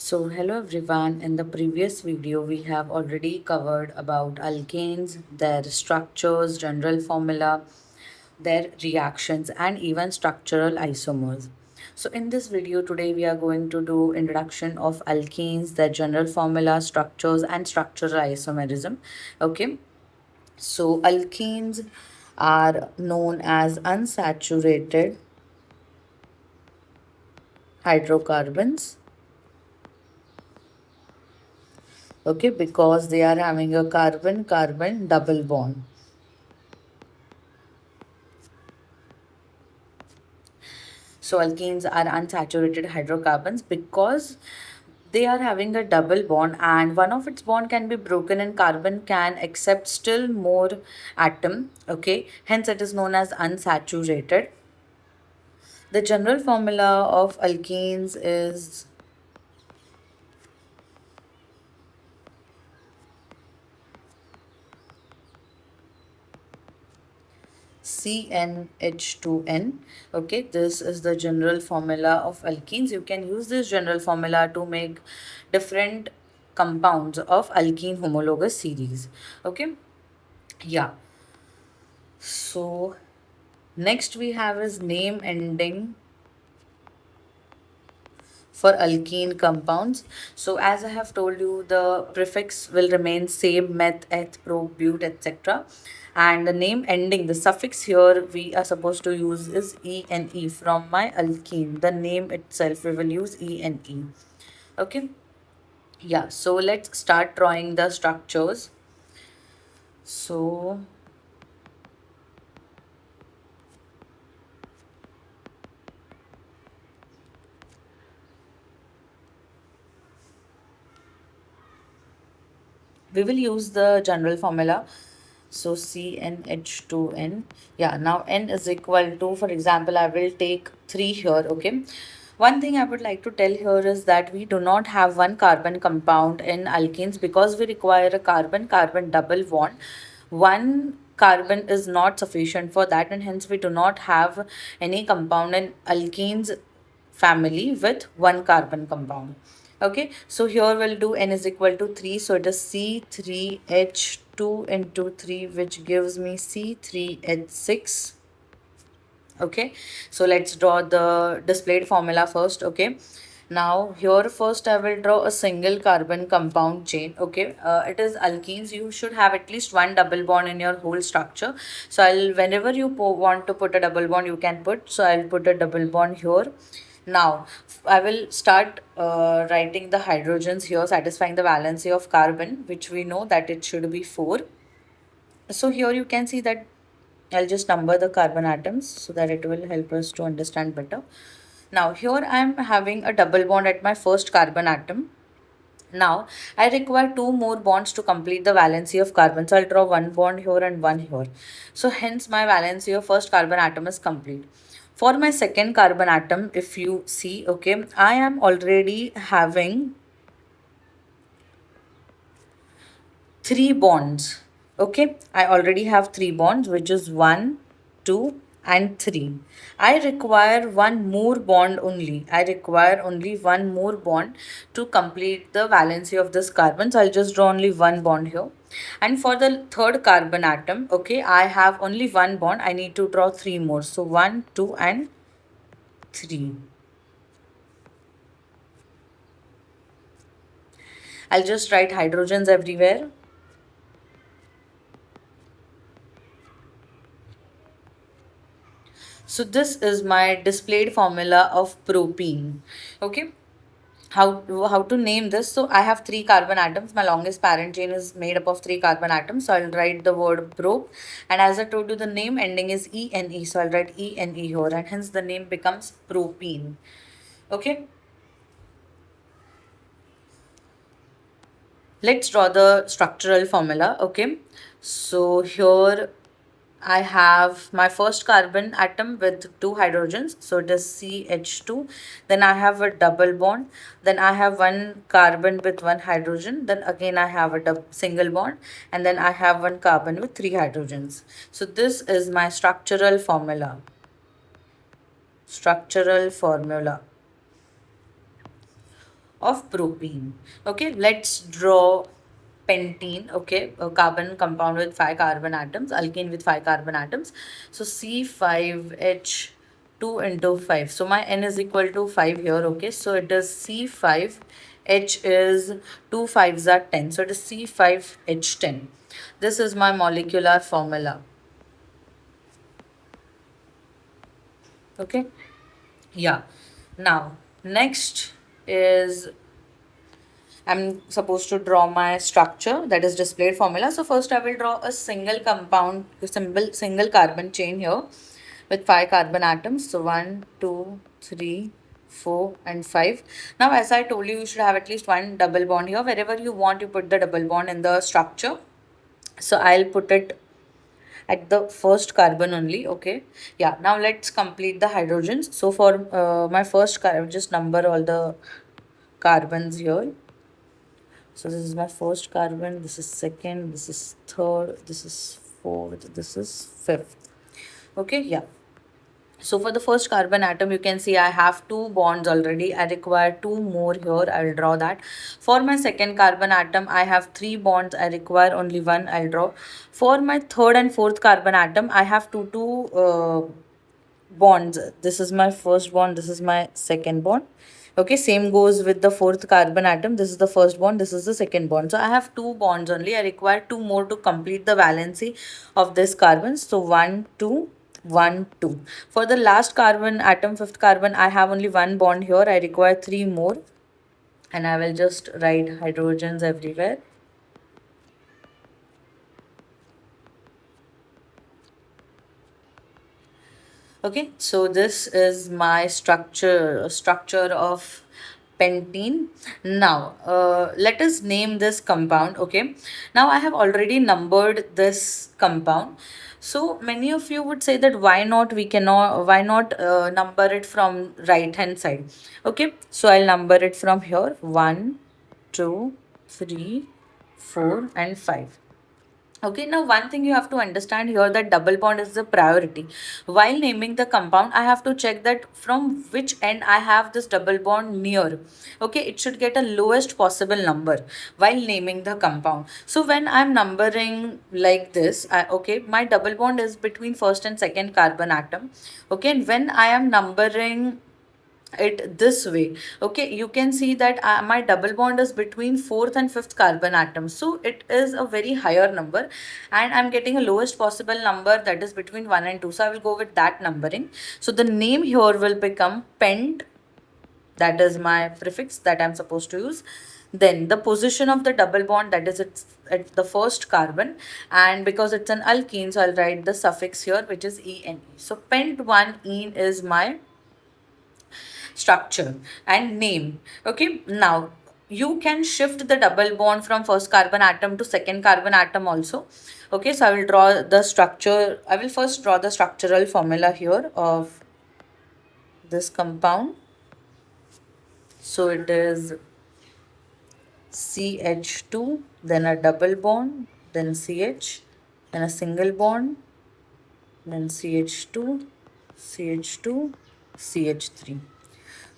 So hello everyone, in the previous video we have already covered about alkanes, their structures, general formula, their reactions and even structural isomers. So in this video today we are going to do introduction of alkenes, their general formula, structures and structural isomerism. Okay. So alkenes are known as unsaturated hydrocarbons, okay, because they are having a carbon carbon double bond. So alkenes are unsaturated hydrocarbons because they are having a double bond and one of its bond can be broken and carbon can accept still more atom, okay, hence it is known as unsaturated. The general formula of alkenes is CnH2n. Okay, this is the general formula of alkenes. You can use this general formula to make different compounds of alkene homologous series. Okay, yeah. So next we have is name ending for alkene compounds. So as I have told you, the prefix will remain same: meth, eth, pro, but, etc. And the name ending, the suffix here we are supposed to use is ene from my alkene. The name itself we will use ene. Okay. Yeah. So let's start drawing the structures. So we will use the general formula. So CnH2n. Yeah, now n is equal to, for example, I will take 3 here, okay. One thing I would like to tell here is that we do not have one carbon compound in alkenes because we require a carbon-carbon double bond. One carbon is not sufficient for that and hence we do not have any compound in alkenes family with one carbon compound. Okay, so here we'll do n is equal to 3. So it is C3H2 into 3, which gives me C3H6. Okay, so let's draw the displayed formula first. Okay, now here first I will draw a single carbon compound chain. Okay, it is alkenes. You should have at least one double bond in your whole structure. So I'll, whenever you want to put a double bond, you can put. So I'll put a double bond here. Now, I will start writing the hydrogens here, satisfying the valency of carbon, which we know that it should be 4. So here you can see that I'll just number the carbon atoms so that it will help us to understand better. Now, here I am having a double bond at my first carbon atom. Now, I require 2 more bonds to complete the valency of carbon. So, I'll draw one bond here and one here. So, hence my valency of first carbon atom is complete. For my second carbon atom, if you see, okay, I am already having 3 bonds. Okay, I already have 3 bonds, which is 1, 2, and 3. I require one more bond only. I require only one more bond to complete the valency of this carbon. So I'll just draw only one bond here. And for the third carbon atom, okay, I have only one bond. I need to draw 3 more. So 1, 2, and 3. I'll just write hydrogens everywhere. So this is my displayed formula of propene. Okay. How to name this? So I have 3 carbon atoms. My longest parent chain is made up of 3 carbon atoms. So I'll write the word prop. And as I told you, the name ending is ene. So I'll write ene here. And hence the name becomes propene. Okay. Let's draw the structural formula. Okay. So here I have my first carbon atom with 2 hydrogens, so it is CH2. Then I have a double bond. Then I have one carbon with 1 hydrogen. Then again I have a single bond. And then I have one carbon with 3 hydrogens. So this is my structural formula. Structural formula. of propene. Okay, let's draw pentene. Okay, a carbon compound with 5 carbon atoms, alkene with 5 carbon atoms. So C5H2 into 5. So my N is equal to 5 here. Okay, so it is C5. H is 2 5s are 10. So it is C5H10. This is my molecular formula. Okay, yeah. Now, next is I'm supposed to draw my structure, that is displayed formula. So first I will draw a single compound, single carbon chain here with 5 carbon atoms. So 1, 2, 3, 4 and 5. Now as I told you, you should have at least one double bond here. Wherever you want, you put the double bond in the structure. So I'll put it at the first carbon only. Okay, yeah. Now let's complete the hydrogens. So for my first carbon, just number all the carbons here. So this is my first carbon, this is second, this is third, this is fourth, this is fifth. Okay, yeah. So for the first carbon atom, you can see I have two bonds already. I require two more here. I will draw that. For my second carbon atom, I have three bonds. I require only one. I'll draw. For my third and fourth carbon atom, I have two bonds. This is my first bond, this is my second bond. Okay, same goes with the fourth carbon atom. This is the first bond, this is the second bond. So I have two bonds only. I require two more to complete the valency of this carbon. So 1 2 1 2. For the last carbon atom, fifth carbon, I have only one bond here. I require three more, and I will just write hydrogens everywhere. Okay, so this is my structure of pentene. Now let us name this compound. Okay, now I have already numbered this compound. So many of you would say that why not number it from right hand side. Okay, so I'll number it from here: 1 2 3 4 and 5. Okay, now one thing you have to understand here, that double bond is the priority. While naming the compound, I have to check that from which end I have this double bond near. Okay, it should get a lowest possible number while naming the compound. So when I'm numbering like this, okay, my double bond is between first and second carbon atom. Okay, and when I am numbering it this way, okay, you can see that my double bond is between fourth and fifth carbon atom, so it is a very higher number, and I'm getting a lowest possible number, that is between 1 and 2, so I will go with that numbering. So the name here will become pent, that is my prefix that I'm supposed to use. Then the position of the double bond, that is it's at the first carbon, and because it's an alkene, so I'll write the suffix here, which is ene. So pent 1 ene is my structure and name. Okay, now you can shift the double bond from first carbon atom to second carbon atom also. Okay, so I will draw the structure. I will first draw the structural formula here of this compound. So it is CH2, then a double bond, then CH, then a single bond, then CH2, CH2, CH3.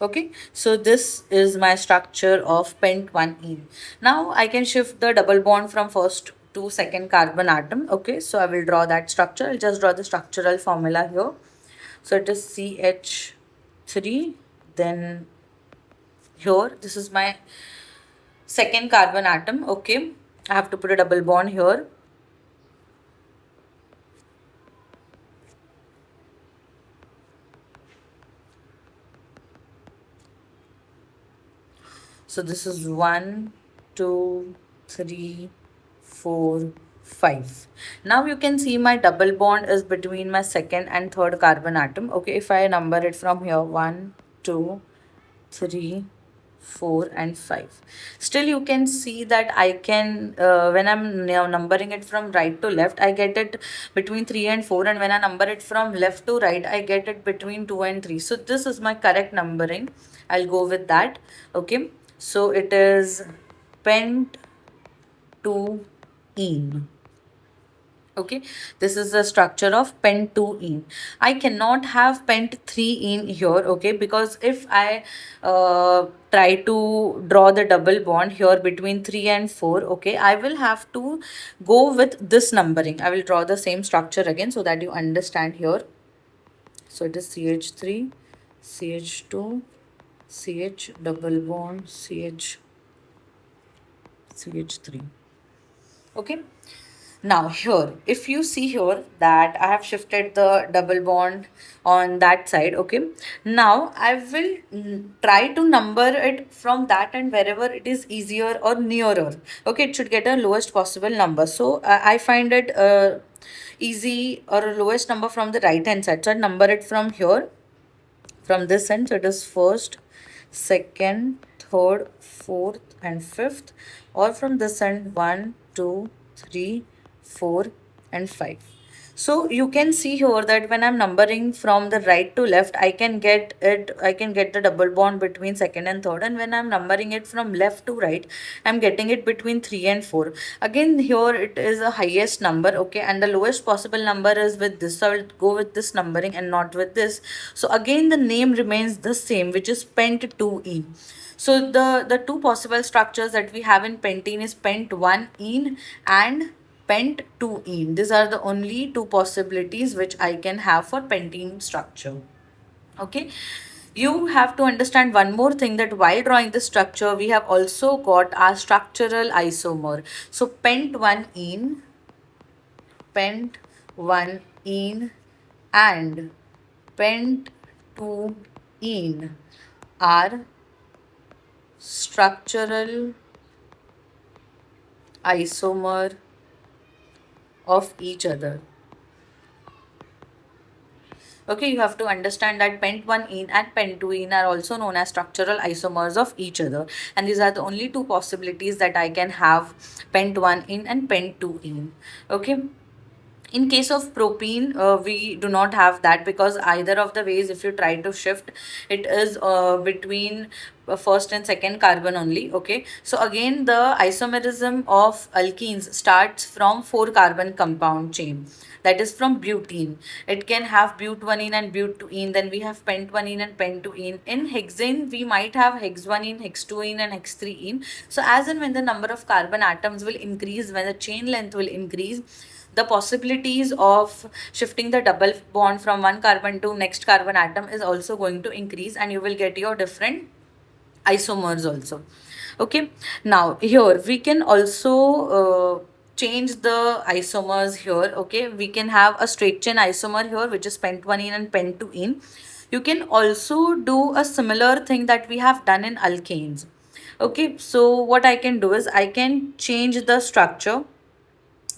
Okay, so this is my structure of pent 1ene. Now I can shift the double bond from first to second carbon atom. Okay, so I will draw that structure. I'll just draw the structural formula here. So it is CH3, then here this is my second carbon atom. Okay, I have to put a double bond here. So this is 1 2 3 4 5. Now you can see my double bond is between my second and third carbon atom. Okay, if I number it from here, 1 2 3 4 and 5, still you can see that I can when I'm now numbering it from right to left, I get it between 3 and 4, and when I number it from left to right, I get it between 2 and 3. So this is my correct numbering. I'll go with that. Okay, so it is pent 2 ene. Okay, this is the structure of pent2-ene. I cannot have pent3-ene here, okay, because if I try to draw the double bond here between 3 and 4, okay, I will have to go with this numbering. I will draw the same structure again so that you understand here. So it is CH3, CH2, CH double bond, CH3. Okay. Now here, if you see here that I have shifted the double bond on that side, okay. Now I will try to number it from that and wherever it is easier or nearer. Okay, it should get a lowest possible number. So I find it easy or lowest number from the right hand side. So I number it from here, from this end. So it is first, second, third, fourth, and fifth, or from this end 1, 2, 3, 4, and 5. So you can see here that when I'm numbering from the right to left, I can get the double bond between second and third, and when I'm numbering it from left to right, I'm getting it between 3 and 4. Again, here it is a highest number, okay, and the lowest possible number is with this. So I'll go with this numbering and not with this. So again, the name remains the same, which is pent2-ene. So the two possible structures that we have in pentene is pent1-ene and pent2-ene. These are the only two possibilities which I can have for pentene structure. Okay. You have to understand one more thing, that while drawing the structure, we have also got our structural isomer. So pent1-ene and pent2-ene are structural isomer of each other. Okay, you have to understand that pent1-ene and pent2-ene are also known as structural isomers of each other, and these are the only two possibilities that I can have, pent1-ene and pent2-ene. Okay. In case of propene, we do not have that, because either of the ways, if you try to shift, it is between first and second carbon only. Okay, so again, the isomerism of alkenes starts from 4 carbon compound chain, that is from butene. It can have but1-ene and but2-ene. Then we have pent1-ene and pent2-ene. In hexane, we might have hex1-ene, hex2-ene, and hex3-ene. So as and when the number of carbon atoms will increase, when the chain length will increase, the possibilities of shifting the double bond from one carbon to next carbon atom is also going to increase, and you will get your different isomers also. Okay, now here we can also change the isomers here. Okay, we can have a straight chain isomer here, which is pent1-ene and pent2-ene. You can also do a similar thing that we have done in alkanes. Okay, so what I can do is I can change the structure.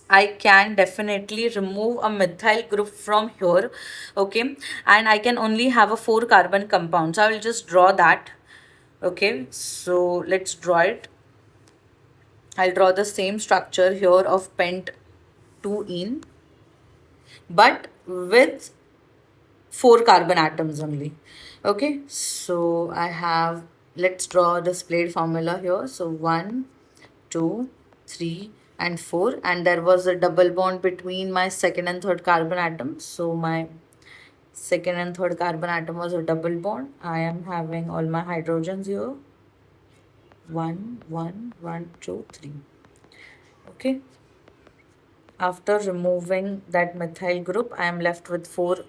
I can definitely remove a methyl group from here, okay, and I can only have a 4 carbon compound. So I will just draw that. Okay, so let's draw it. I'll draw the same structure here of pent2-ene, but with 4 carbon atoms only. Okay, so I have, let's draw the displayed formula here. So 1, 2, 3, and 4, and there was a double bond between my second and third carbon atom. So my second and third carbon atom was a double bond. I am having all my hydrogens here. 1, 1, 1, 2, 3. Okay. After removing that methyl group, I am left with 4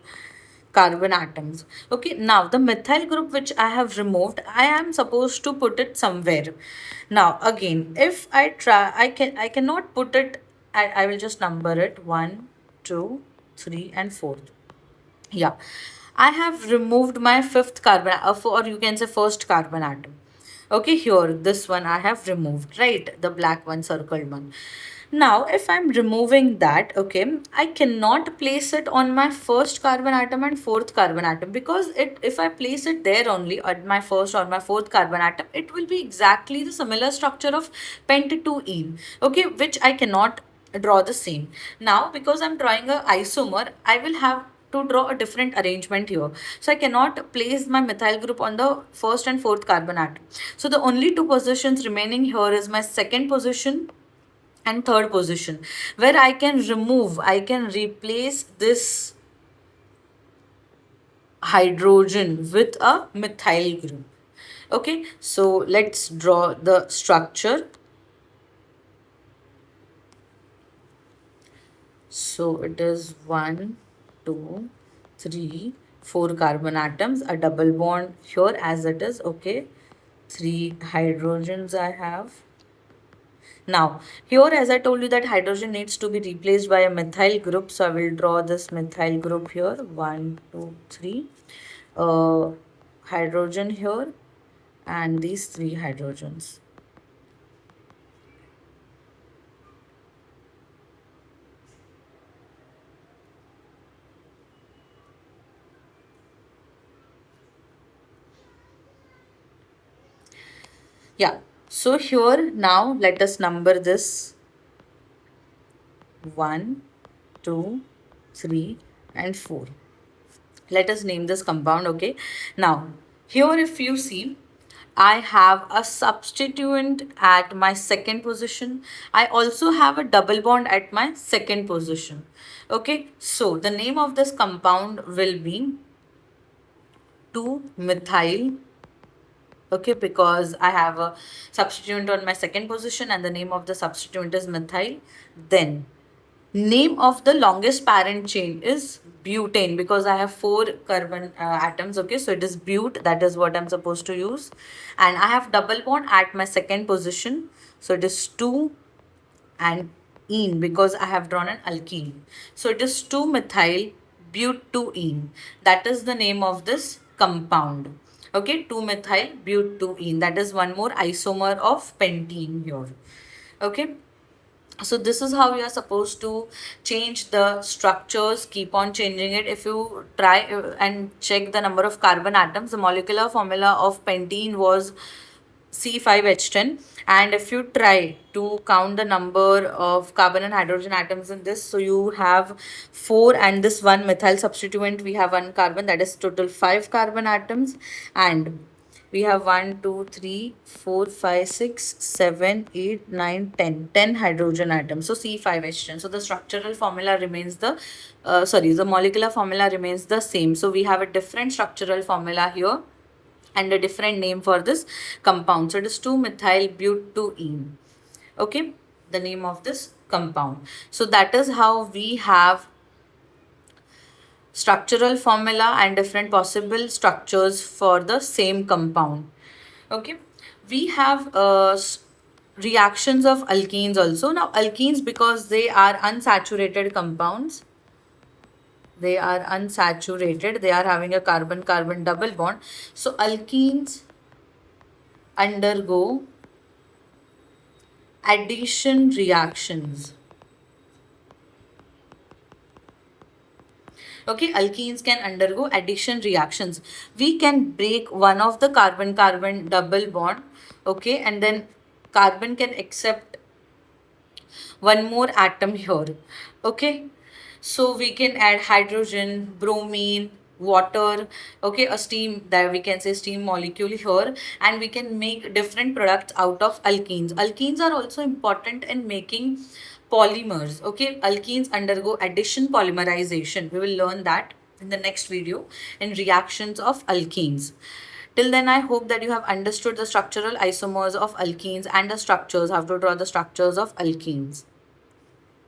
carbon atoms. Okay, now the methyl group which I have removed, I am supposed to put it somewhere. Now again, if I try, I cannot put it. I will just number it 1, 2, 3, and 4. Yeah, I have removed my fifth carbon, or you can say first carbon atom. Okay, here this one I have removed, right? The black one, circled one. Now, if I'm removing that, okay, I cannot place it on my first carbon atom and fourth carbon atom, because if I place it there only at my first or my fourth carbon atom, it will be exactly the similar structure of pent2-ene, okay, which I cannot draw the same. Now, because I'm drawing a isomer, I will have to draw a different arrangement here. So I cannot place my methyl group on the first and fourth carbon atom. So the only two positions remaining here is my second position and third position, where I can remove, I can replace this hydrogen with a methyl group. Okay, so let's draw the structure. So it is 1, 2, 3, 4 carbon atoms, a double bond here as it is. Okay, 3 hydrogens I have. Now, here as I told you that hydrogen needs to be replaced by a methyl group. So I will draw this methyl group here. 1, 2, 3. Hydrogen here and these 3 hydrogens. Yeah. So here now let us number this 1, 2, 3 and 4. Let us name this compound. Okay. Now here if you see, I have a substituent at my second position. I also have a double bond at my second position. Okay. So the name of this compound will be 2-methyl. Okay, because I have a substituent on my second position and the name of the substituent is methyl. Then name of the longest parent chain is butane, because I have 4 carbon atoms. Okay, so it is but, that is what I'm supposed to use. And I have double bond at my second position, so it is 2 and ene, because I have drawn an alkene. So it is 2-methyl butene. That is the name of this compound. Okay, 2-methyl butene. That is one more isomer of pentene here. Okay. So this is how you are supposed to change the structures, keep on changing it. If you try and check the number of carbon atoms, the molecular formula of pentene was C5H10, and if you try to count the number of carbon and hydrogen atoms in this, so you have 4 and this one methyl substituent, we have 1 carbon, that is total 5 carbon atoms, and we have 1, 2, 3, 4, 5, 6, 7, 8, 9, 10. 10 hydrogen atoms. So C5H10. So the structural formula remains the molecular formula remains the same. So we have a different structural formula here and a different name for this compound. So it is 2-methyl butene. Okay, the name of this compound. So that is how we have structural formula and different possible structures for the same compound. Okay, we have reactions of alkenes also. Now alkenes, because they are unsaturated compounds, they are unsaturated, they are having a carbon carbon double bond, so alkenes undergo addition reactions. Okay, alkenes can undergo addition reactions. We can break one of the carbon carbon double bond. Okay, and then carbon can accept one more atom here. Okay, so we can add hydrogen, bromine, water. Okay, a steam, that we can say steam molecule here, and we can make different products out of alkenes. Alkenes are also important in making polymers. Okay, alkenes undergo addition polymerization. We will learn that in the next video in reactions of alkenes. Till then, I hope that you have understood the structural isomers of alkenes and the structures, how to draw the structures of alkenes.